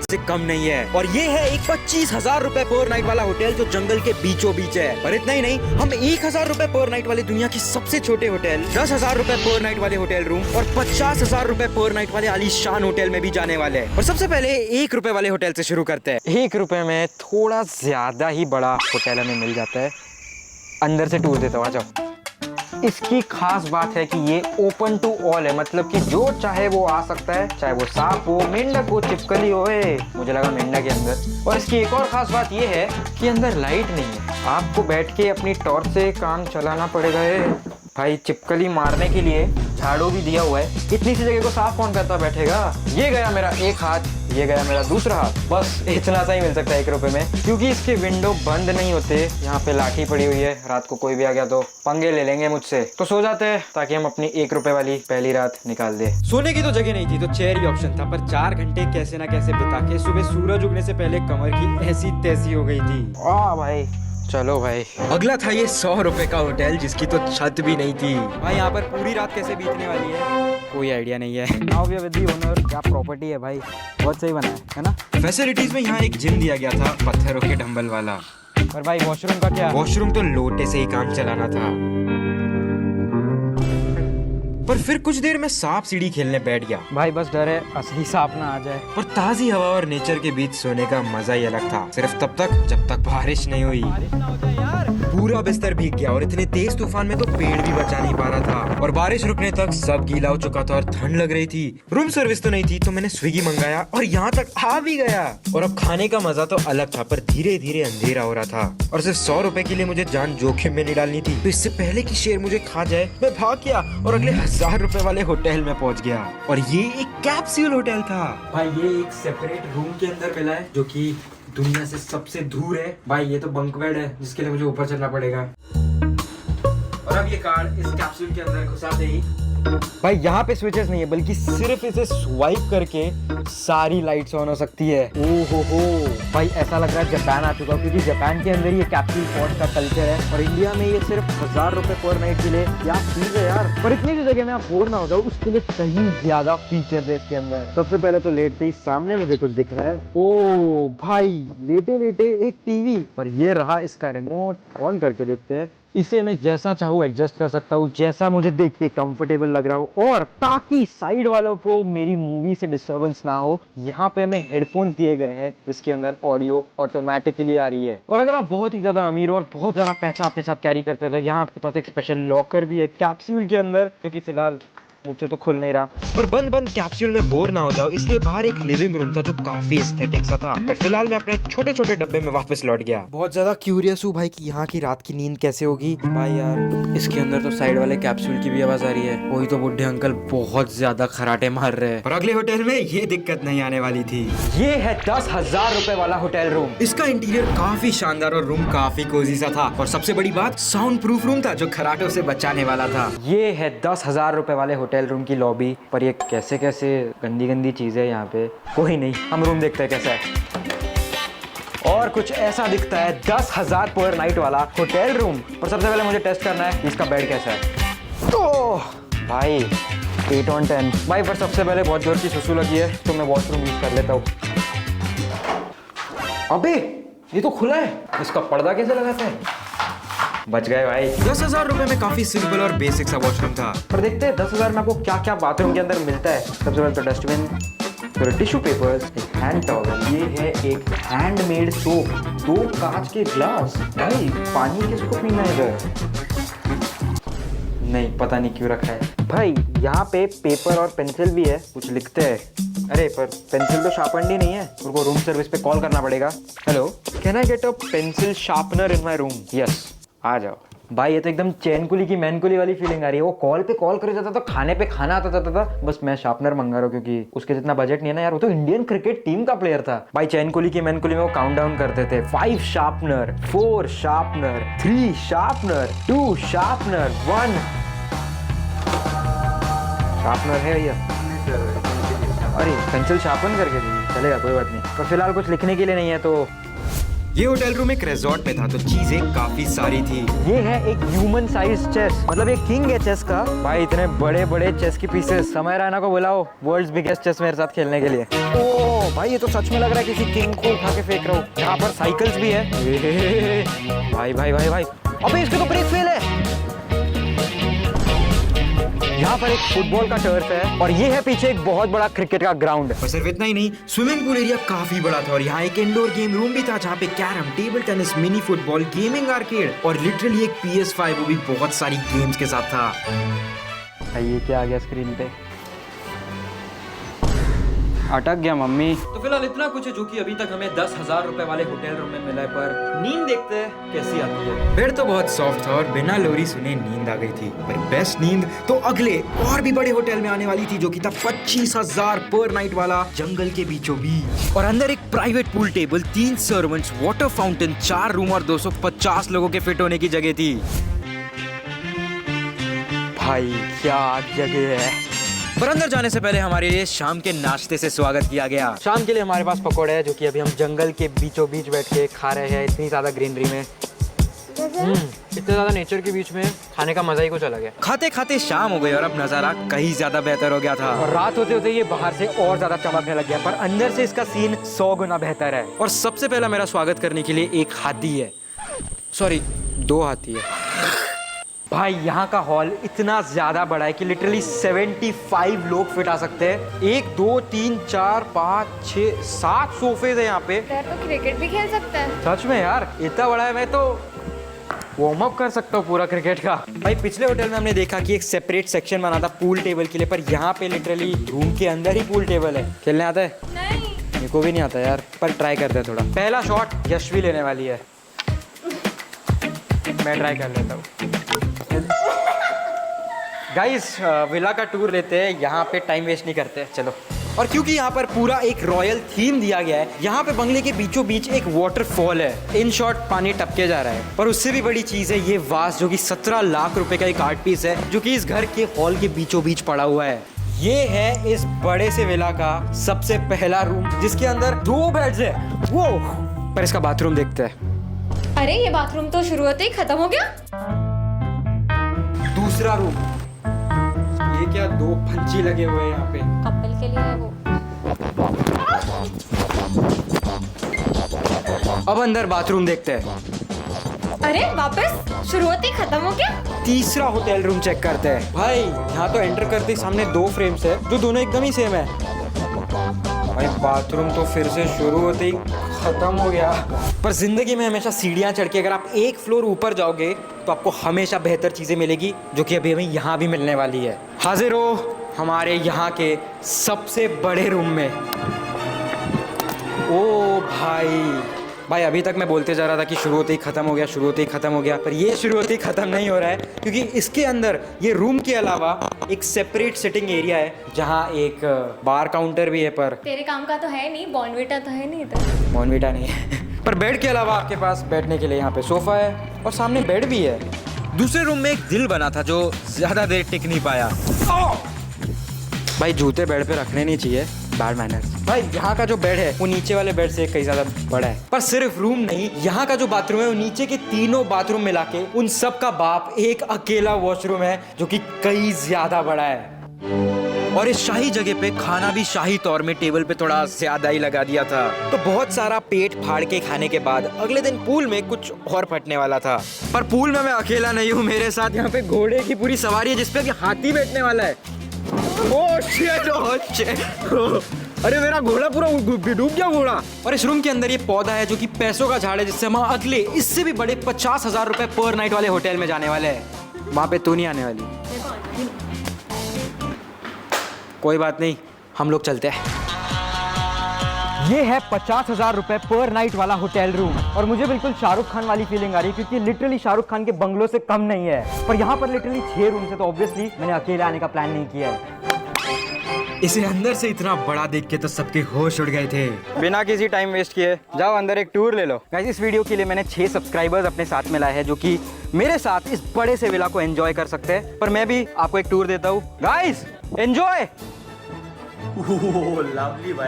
से कम नहीं है। और ये है एक 25,000 रुपए पर नाइट वाला होटल जो जंगल के बीचों बीच है। और इतना ही नहीं, हम 1,000 रुपए पर नाइट वाले दुनिया की सबसे छोटे होटल, 10,000 रुपए पर नाइट वाले होटल रूम और 50,000 रुपए पर नाइट वाले आलीशान होटल में भी जाने वाले हैं। और सबसे पहले 1 रुपए वाले होटल से शुरू करते हैं। 1 रुपए में थोड़ा ज्यादा ही बड़ा होटल हमें मिल जाता है। अंदर से टूर देता हूँ, आ जाओ। इसकी खास बात है कि ये ओपन टू ऑल है, मतलब कि जो चाहे वो आ सकता है, चाहे वो सांप हो, मेंढक हो, छिपकली हो। मुझे लगा मेंढक के अंदर। और इसकी एक और खास बात ये है कि अंदर लाइट नहीं है, आपको बैठ के अपनी टॉर्च से काम चलाना पड़ेगा। भाई चिपकली मारने के लिए झाड़ू भी दिया हुआ है। इतनी सी जगह को साफ कौन करता बैठेगा। ये गया मेरा एक हाथ, ये गया मेरा दूसरा हाथ। बस इतना सा ही मिल सकता है 1 रुपए में, क्योंकि इसके विंडो बंद नहीं होते। यहाँ पे लाठी पड़ी हुई है, रात को कोई भी आ गया तो पंगे ले लेंगे मुझसे। तो सो जाते हैं ताकि हम अपनी 1 रुपए वाली पहली रात निकाल दे। सोने की तो जगह नहीं थी तो चेयर ही ऑप्शन था, पर 4 घंटे कैसे ना कैसे बिता के सुबह सूरज उगने से पहले कमर की ऐसी तैसी हो गई थी। वाह भाई, चलो भाई। अगला था ये 100 रुपए का होटल जिसकी तो छत भी नहीं थी। भाई यहाँ पर पूरी रात कैसे बीतने वाली है कोई आइडिया नहीं है। Now we are with the owner. क्या प्रॉपर्टी है भाई, बहुत सही बना है ना। फैसिलिटीज में यहाँ एक जिम दिया गया था, पत्थरों के डंबल वाला। पर भाई वॉशरूम का क्या? वॉशरूम तो लोटे से ही काम चलाना था। पर फिर कुछ देर में सांप सीढ़ी खेलने बैठ गया। भाई बस डर है असली सांप ना आ जाए। पर ताजी हवा और नेचर के बीच सोने का मजा ही अलग था, सिर्फ तब तक जब तक बारिश नहीं हुई। पूरा बिस्तर भीग गया और इतने तेज तूफान में तो पेड़ भी बचा नहीं पा रहा था। और बारिश रुकने तक सब गीला हो चुका था और ठंड लग रही थी। रूम सर्विस तो नहीं थी तो मैंने स्विगी मंगाया और यहाँ तक आ भी गया। और अब खाने का मजा तो अलग था, पर धीरे धीरे अंधेरा हो रहा था और सिर्फ 100 रुपए के लिए मुझे जान जोखिम में नहीं डालनी थी। तो इससे पहले कि शेर मुझे खा जाए, मैं भाग गया और अगले 1,000 रुपए वाले होटल में पहुंच गया। और ये एक कैप्सूल होटल था। भाई ये एक सेपरेट रूम के अंदर मिला है जो कि दुनिया से सबसे दूर है। भाई ये तो बंक बेड है जिसके लिए मुझे ऊपर चलना पड़ेगा। और अब ये कार्ड इस कैप्सूल के अंदर घुसाते ही भाई यहाँ पे स्विचेस नहीं है, बल्कि सिर्फ इसे स्वाइप करके सारी लाइट्स ऑन हो सकती है। ओहो भाई, ऐसा लग रहा है जापान आ चुका, क्योंकि जापान के अंदर ये कैप्सूल पॉट का कल्चर है और इंडिया में ये सिर्फ 1,000 रुपए पर नाइट के लिए। क्या चीज है यार। पर इतनी सी जगह में आप बोर ना हो जाओ, उसके लिए कहीं ज्यादा फीचर है इसके अंदर। सबसे पहले तो लेटते ही सामने मुझे कुछ दिख रहा है। ओ भाई, लेटे लेटे एक टीवी। पर ये रहा इसका रिमोट, ऑन करके देखते हैं। इसे मैं जैसा चाहूँ एडजस्ट कर सकता हूँ, जैसा मुझे देख के कंफर्टेबल लग रहा हो। और ताकि साइड वालों को मेरी मूवी से डिस्टरबेंस ना हो, यहाँ पे हमें हेडफोन दिए गए हैं जिसके अंदर ऑडियो ऑटोमेटिकली आ रही है। और अगर आप बहुत ही ज्यादा अमीर हो और बहुत ज्यादा पैसा अपने साथ कैरी करते हैं, यहाँ आपके पास एक स्पेशल लॉकर भी है कैप्सूल के अंदर, क्योंकि फिलहाल मुझसे तो खुल नहीं रहा। पर बंद कैप्सूल में बोर ना हो जाओ, इसलिए बाहर एक लिविंग रूम था जो काफी एस्थेटिक सा था। पर फिलहाल मैं अपने छोटे छोटे डब्बे में वापस लौट गया। बहुत ज्यादा क्यूरियस हूँ भाई कि यहाँ की रात की नींद कैसे होगी। भाई यार इसके अंदर तो साइड वाले कैप्सूल की भी आवाज आ रही है। वही तो बुढ़े अंकल बहुत ज्यादा खराटे मार रहे हैं। और अगले होटल में ये दिक्कत नहीं आने वाली थी। ये है 10,000 रुपए वाला होटल रूम। इसका इंटीरियर काफी शानदार और रूम काफी कोजी सा था। और सबसे बड़ी बात, साउंड प्रूफ रूम था जो खराटों से बचाने वाला था। ये है 10,000 रुपए वाले होटल रूम की लॉबी। पर ये कैसे कैसे गंदी गंदी चीजें यहाँ पे। कोई नहीं, हम रूम देखते हैं कैसा है। और कुछ ऐसा दिखता है 10,000 पर नाइट वाला होटल रूम। पर सबसे पहले मुझे टेस्ट करना है इसका बेड कैसा है। ओह भाई 8 on 10 भाई। पर सबसे पहले बहुत जोर की सुसु लगी है तो मैं वॉशरूम यूज कर लेता हूँ। अबे ये तो खुला है, इसका पर्दा कैसे लगाते हैं। बच गए भाई। 10,000 रुपए में काफी सिंपल और बेसिक सा वॉशरूम था। पर देखते हैं 10,000 में आपको क्या क्या बाथरूम के अंदर मिलता है। सबसे पहले तो डस्टबिन, फिर टिश्यू पेपर्स, एक हैंड टॉवल, ये है एक हैंडमेड सोप, 2 कांच के ग्लास। भाई पानी किसको पीना है इधर। नहीं पता नहीं क्यों रखा है। भाई यहाँ पे पेपर और पेंसिल भी है, कुछ लिखते हैं। अरे पर पेंसिल तो शार्पनड ही नहीं है, उनको रूम सर्विस पे कॉल करना पड़ेगा। Hello, can I get a pencil sharpener in my room. Yes, आ जाओ। भाई ये तो एकदम चैनकुली की मैनकुली वाली फीलिंग आ रही है। वो कॉल पे कॉल करे जाता था, खाने पे खाना आता जाता था। बस मैं शार्पनर मंगा रहा हूँ क्योंकि उसके जितना बजट नहीं है ना यार। वो तो इंडियन क्रिकेट टीम का प्लेयर था भाई। चैनकुली की मैनकुली में वो काउंट डाउन करते थे। 5 sharpener, 4 sharpener, 3 sharpener, 2 sharpener, 1 sharpener है भैया। अरे पेंसिल शार्पन करके दी, चलेगा कोई बात नहीं। पर फिलहाल कुछ लिखने के लिए नहीं है तो ये होटल रूम एक रिजॉर्ट में था तो चीजें काफी सारी थी। ये है एक ह्यूमन साइज चेस, मतलब एक किंग है चेस का। भाई इतने बड़े बड़े चेस के पीसेस। समय रैना को बुलाओ वर्ल्ड्स बिगेस्ट चेस मेरे साथ खेलने के लिए। ओह भाई ये तो सच में लग रहा है किसी किंग को उठा के फेंक रहा हूँ। यहाँ पर साइकिल्स भी है। भाई भाई भाई भाई, अबे इसके तो ब्रेक फेल है। यहाँ पर एक फुटबॉल का टर्फ है और ये है पीछे एक बहुत बड़ा क्रिकेट का ग्राउंड। और सिर्फ इतना ही नहीं, स्विमिंग पूल एरिया काफी बड़ा था और यहाँ एक इंडोर गेम रूम भी था जहाँ पे carrom, table tennis, mini football, gaming arcade और लिटरली एक PS5 वो भी बहुत सारी गेम्स के साथ था। ये क्या आ गया स्क्रीन पे? अटक गया मम्मी। तो फिलहाल इतना कुछ है जो कि अभी तक हमें 10,000 रुपए वाले होटल रूम में मिला है, पर नींद देखते हैं कैसी आती है। बेड तो बहुत सॉफ्ट था और बिना लोरी सुने नींद आ गई थी, पर बेस्ट नींद तो अगले और भी बड़े होटल में आने वाली थी जो कि था 25,000 पर नाइट वाला, जंगल के बीचों बीच। और अंदर एक private pool table, 3 servants, water fountain, 4 room और 250 लोगों के फिट होने की जगह थी। भाई क्या जगह है। पर अंदर जाने से पहले हमारे लिए शाम के नाश्ते से स्वागत किया गया। शाम के लिए हमारे पास पकौड़े हैं जो कि अभी हम जंगल के बीचों बीच बैठ के खा रहे हैं। इतनी ज्यादा ग्रीनरी में, इतने ज्यादा नेचर के बीच में खाने का मजा ही कुछ अलग है। खाते खाते शाम हो गई और अब नजारा कहीं ज्यादा बेहतर हो गया था। और रात होते होते ये बाहर से और ज्यादा चमकने लग गया, पर अंदर से इसका सीन 100 गुना बेहतर है। और सबसे पहला मेरा स्वागत करने के लिए एक हाथी है, सॉरी 2 हाथी है। भाई यहाँ का हॉल इतना ज्यादा बड़ा है कि लिटरली 75 लोग फिट आ सकते हैं। 1 2 3 4 5 6 7 सोफे है यहाँ पे। यार तो क्रिकेट भी खेल सकता है। सच में यार इतना बड़ा है, मैं तो वार्म अप कर सकता हूँ पूरा क्रिकेट का। भाई पिछले होटल में हमने देखा कि एक सेपरेट सेक्शन बना था पूल टेबल के लिए, पर यहाँ पे लिटरली रूम के अंदर ही पूल टेबल है। खेलने आता है? नहीं, मेरे को भी नहीं आता यार, पर ट्राई करते हैं थोड़ा। पहला शॉट यशवी लेने वाली है, मैं ट्राई कर लेता हूँ। गाइस विला का टूर लेते हैं, यहाँ पे टाइम वेस्ट नहीं करते, चलो। और क्योंकि यहाँ पर पूरा एक रॉयल थीम दिया गया है, यहाँ पे बंगले के बीचों बीच एक वाटरफॉल है। इन शॉर्ट पानी टपके जा रहा है। पर उससे भी बड़ी चीज है ये वास जो कि 17 लाख रुपए का एक आर्ट पीस है जो कि इस घर के हॉल के बीचों बीच पड़ा हुआ है। ये है इस बड़े से विला का सबसे पहला रूम जिसके अंदर 2 बेड्स है। वो पर इसका बाथरूम देखते हैं। अरे ये बाथरूम तो शुरू होते ही खत्म हो गया। दूसरा रूम, ये क्या 2 पंछी लगे हुए हैं यहाँ पे, कपल के लिए है वो। अब अंदर बाथरूम देखते हैं। अरे वापस शुरू होते ही खत्म हो गया। तीसरा होटल रूम चेक करते हैं। भाई यहाँ तो एंटर करते ही सामने 2 फ्रेम्स है जो दोनों एकदम ही सेम है। भाई बाथरूम तो फिर से शुरू होते ही खत्म हो गया। पर जिंदगी में हमेशा सीढ़ियाँ चढ़ के अगर आप एक फ्लोर ऊपर जाओगे तो आपको हमेशा बेहतर चीजें मिलेगी, जो कि अभी हमें यहाँ भी मिलने वाली है। हाजिर हो हमारे यहाँ के सबसे बड़े रूम में। ओ भाई अभी तक मैं बोलते जा रहा था कि शुरू होते ही खत्म हो गया, शुरू होते ही खत्म हो गया, पर ये शुरू होते ही खत्म नहीं हो रहा है, क्योंकि इसके अंदर ये रूम के अलावा एक सेपरेट सिटिंग एरिया है जहाँ एक बार काउंटर भी है। पर तेरे काम का तो है नहीं, बॉर्नविटा तो है नहीं इधर। बॉर्नविटा नहीं है। पर बेड के अलावा आपके पास बैठने के लिए यहाँ पे सोफा है और सामने बेड भी है। दूसरे रूम में एक दिल बना था जो ज्यादा देर टिक नहीं पाया। भाई जूते बेड पे रखने नहीं चाहिए, बैड मैनर्स। भाई यहाँ का जो बेड है वो नीचे वाले बेड से कई ज्यादा बड़ा है। पर सिर्फ रूम नहीं, यहाँ का जो बाथरूम है वो नीचे के 3 बाथरूम मिला के उन सब का बाप एक अकेला वॉशरूम है जो कि कई ज्यादा बड़ा है। और इस शाही जगह पे खाना भी शाही तौर में टेबल पे थोड़ा ज्यादा ही लगा दिया था। तो बहुत सारा पेट फाड़ के खाने के बाद अगले दिन पूल में कुछ और फटने वाला था। पर पूल में मैं अकेला नहीं हूँ, मेरे साथ यहाँ पे घोड़े की पूरी सवारी है जिसपे अभी हाथी बैठने वाला है। ओह शिट, अरे मेरा घोड़ा पूरा डूब गया घोड़ा। और इस रूम के अंदर ये पौधा है जो कि पैसों का झाड़ है, जिससे हम अगले इससे भी बड़े 50,000 रुपए पर नाइट वाले होटल में जाने वाले हैं। वहां पे तू नहीं आने वाली। कोई बात नहीं, हम लोग चलते हैं। ये है 50,000 रुपए पर नाइट वाला होटल रूम और मुझे बिल्कुल शाहरुख खान वाली फीलिंग आ रही है, क्योंकि लिटरली शाहरुख खान के बंगलों से कम नहीं है। पर यहाँ पर लिटरली 6 रूम है, तो ऑब्वियसली मैंने अकेले आने का प्लान नहीं किया है। इसे अंदर से इतना बड़ा देख के तो सबके होश उड़ गए थे। बिना किसी टाइम वेस्ट किए जाओ अंदर एक टूर ले लो। गाइस इस वीडियो के लिए मैंने 6 सब्सक्राइबर्स अपने साथ में लाए हैं जो कि मेरे साथ इस बड़े से विला को एंजॉय कर सकते हैं। पर मैं भी आपको एक टूर देता हूँ। Guys enjoy. लवली भाई।